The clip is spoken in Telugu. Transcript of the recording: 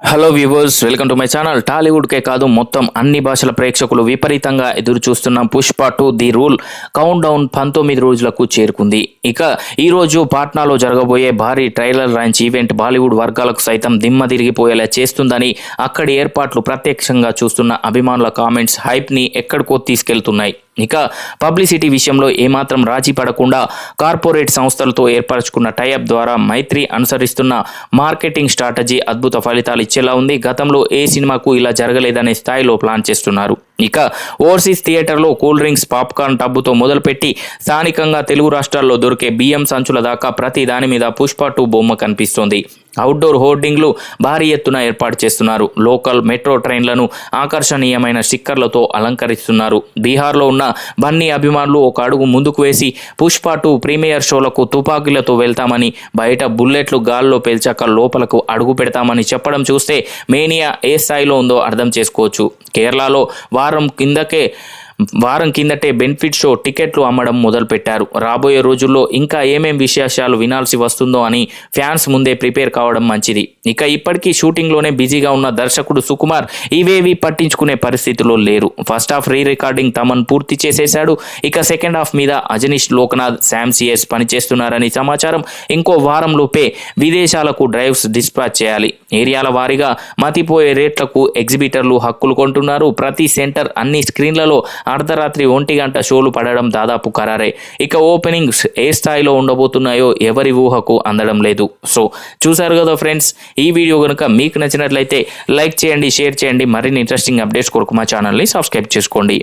Hello viewers, welcome to my channel. టాలీవుడ్కే కాదు మొత్తం అన్ని భాషల ప్రేక్షకులు విపరీతంగా ఎదురు చూస్తున్న Pushpa 2 the rule countdown 19 రోజులకు చేరుకుంది. ఇక ఈ రోజు పాట్నాలో జరగబోయే భారీ ట్రైలర్ లాంచ్ ఈవెంట్ బాలీవుడ్ వర్గాలకు సైతం దిమ్మ తిరిగిపోయేలా చేస్తుందని అక్కడి ఏర్పాట్లు ప్రత్యక్షంగా చూస్తున్న అభిమానుల కామెంట్స్ హైప్ని ఎక్కడికో తీసుకెళ్తున్నాయి. ఇక పబ్లిసిటీ విషయంలో ఏమాత్రం రాజీ పడకుండా కార్పొరేట్ సంస్థలతో ఏర్పరచుకున్న టైఅప్ ద్వారా మైత్రి అనుసరిస్తున్న మార్కెటింగ్ స్ట్రాటజీ అద్భుత ఫలితాలు ఇచ్చేలా ఉంది. గతంలో ఏ సినిమాకు ఇలా జరగలేదనే స్థాయిలో ప్లాన్ చేస్తున్నారు. ఇక ఓవర్సీస్ థియేటర్లో కూల్ డ్రింక్స్, పాప్కార్న్ టబ్బుతో మొదలుపెట్టి స్థానికంగా తెలుగు రాష్ట్రాల్లో దొరికే బియ్యం సంచుల దాకా ప్రతి దాని మీద పుష్ప 2 బొమ్మ కనిపిస్తోంది. అవుట్డోర్ హోర్డింగ్లు భారీ ఎత్తున ఏర్పాటు చేస్తున్నారు. లోకల్ మెట్రో ట్రైన్లను ఆకర్షణీయమైన స్టిక్కర్లతో అలంకరిస్తున్నారు. బీహార్లో ఉన్న బన్నీ అభిమానులు ఒక అడుగు ముందుకు వేసి పుష్ప 2 ప్రీమియర్ షోలకు తుపాకీలతో వెళ్తామని, బయట బుల్లెట్లు గాల్లో పేల్చాక లోపలకు అడుగు పెడతామని చెప్పడం చూస్తే మేనియా ఏ స్థాయిలో ఉందో అర్థం చేసుకోవచ్చు. కేరళలో వారం కిందటే బెనిఫిట్ షో టికెట్లు అమ్మడం మొదలుపెట్టారు. రాబోయే రోజుల్లో ఇంకా ఏమేం విశేషాలు వినాల్సి వస్తుందో అని ఫ్యాన్స్ ముందే ప్రిపేర్ కావడం మంచిది. ఇక ఇప్పటికీ షూటింగ్లోనే బిజీగా ఉన్న దర్శకుడు సుకుమార్ ఇవేవి పట్టించుకునే పరిస్థితిలో లేరు. First half re recording Thaman పూర్తి చేసేశాడు. ఇక సెకండ్ హాఫ్ మీద అజనీష్ లోకనాథ్, శామ్ సిఎస్ పనిచేస్తున్నారని సమాచారం. ఇంకో వారం లోపే విదేశాలకు డ్రైవ్స్ డిస్పాచ్ చేయాలి. ఏరియాల వారీగా మతిపోయే రేట్లకు ఎగ్జిబిటర్లు హక్కులు కొంటున్నారు. ప్రతి సెంటర్ అన్ని స్క్రీన్లలో అర్ధరాత్రి 1 గంట షోలు పడడం దాదాపు ఖరారే. ఇక ఓపెనింగ్స్ ఏ స్థాయిలో ఉండబోతున్నాయో ఎవరి ఊహకు అందడం లేదు. సో చూసారు కదా ఫ్రెండ్స్, ఈ వీడియో కనుక మీకు నచ్చినట్లయితే లైక్ చేయండి, షేర్ చేయండి. మరిన్ని ఇంట్రెస్టింగ్ అప్డేట్స్ కొరకు మా ఛానల్ని సబ్స్క్రైబ్ చేసుకోండి.